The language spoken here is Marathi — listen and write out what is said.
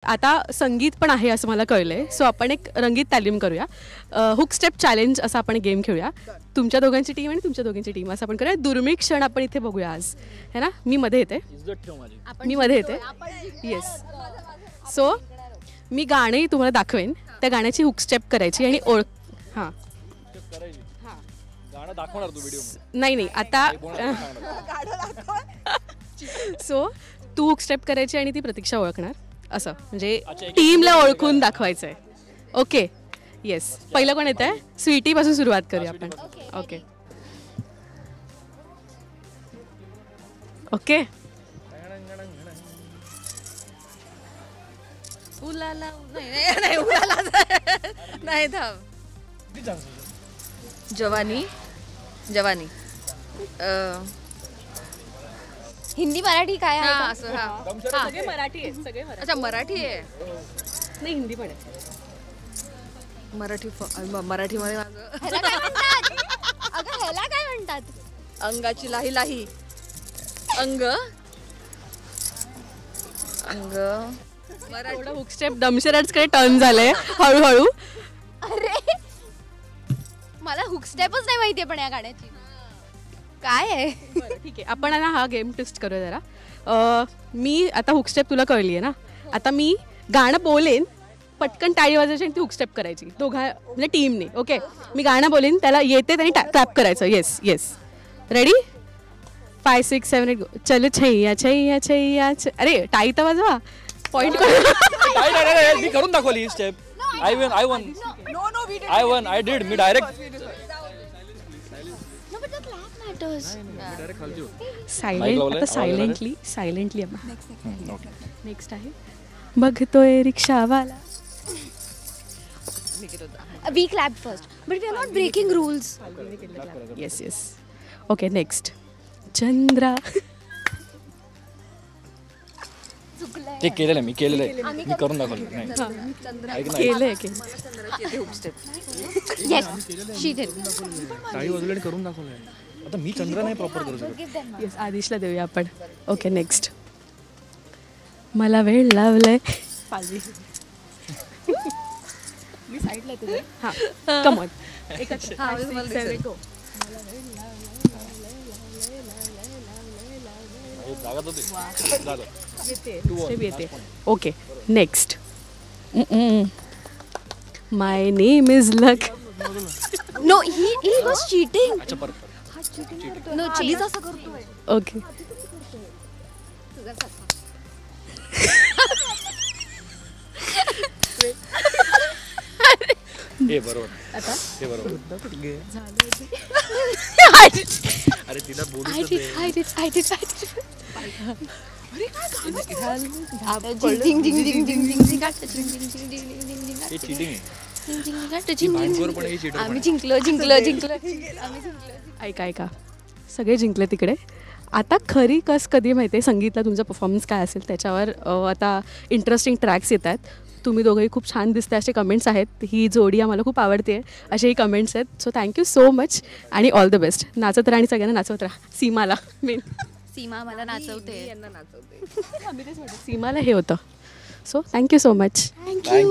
आता संगीत पण आहे असं मला कळलंय, सो आपण एक रंगीत तालीम करूया. हुक स्टेप चॅलेंज असा आपण गेम खेळूया. तुमच्या दोघांची टीम आणि तुमच्या दोघांची टीम असं आपण करूया. दुर्मिळ क्षण आपण इथे बघूया आज, है ना. मी मध्ये येते, मी मध्ये येते. येस. सो मी गाणी तुम्हाला दाखवेन, त्या गाण्याची हुक स्टेप करायची आणि हां नाही आता सो तू हुक स्टेप करायची आणि ती प्रतीक्षा ओळखणार, असं म्हणजे टीमला ओळखून दाखवायचं आहे. ओके. येस. पहिलं कोण येत आहे? स्वीटीपासून सुरुवात करूया आपण. Okay okay. उलाला नाही उलाला नाही थांब. जवानी जवानी हिंदी मराठी काय आहे का? असं. हां सगळे मराठी आहेत, सगळे मराठी. अच्छा मराठी आहे. नाही हिंदी पण आहे. मराठीमध्ये ह्याला काय म्हणतात? अगं ह्याला काय म्हणतात? अंगाची लाही लाही. अंग अंग थोडं हुक स्टेप दमशराजकडे टर्न झालंय हळूहळू. अरे मला हुक स्टेपच नाही माहितीये पण या गाण्याची काय आहे. ठीक आहे, आपण ना हा गेम ट्विस्ट करूया जरा. मी आता हुक स्टेप तुला कळली आहे ना, आता मी गाणं बोलेन, पटकन टाळी वाजायची आणि ती हुक स्टेप करायची म्हणजे टीमने. ओके. मी गाणं बोलेन, त्याला येते त्यांनी क्लॅप करायचं. Yes yes. रेडी? 5 6 7 8 चल छैया छैया छैया. अरे टाळी तर वाजवा. पॉइंट मी करून दाखवली step. I won I did. मी डायरेक्ट सायलेंट. आता सायलेंटली नेक्स्ट आहे बघतोय रिक्षावाला. We clap first but we are not breaking rules. Yes yes. Okay next. Chandra. ते केलेलं आहे, मी केलेलं आहे, मी करून दाखवलं. केलंय की येस शी डिड. टाळी वाजवली करून दाखवलंय. आता मी चंद्र नाही प्रॉपर करू शकत. येस आदिशला देऊया आपण. Okay next. मला वेळ लावलाय. मी साईडला तुझे. हां कम ऑन. येते. Okay next. My name is luck. No he was cheating. No चीज असं करतोय. ओके. हे बरोबर. आता हे बरोबर. अरे तिला बोलू I did. हे चीटिंग आहे. आम्ही जिंकलो. ऐका सगळे जिंकले तिकडे. आता खरी कस कधी माहिती आहे, संगीतला तुमचा परफॉर्मन्स काय असेल त्याच्यावर आता इंटरेस्टिंग ट्रॅक्स येत आहेत. तुम्ही दोघंही खूप छान दिसते असे कमेंट्स आहेत. ही जोडी आम्हाला खूप आवडते असेही कमेंट्स आहेत. सो थँक्यू सो मच आणि ऑल द बेस्ट. नाचत राहा आणि सगळ्यांना नाचवत राहा. सीमाला मेन. सीमा मला नाचवते. यांना नाचवते. सीमाला हे होतं. So thank you so much. Thank you.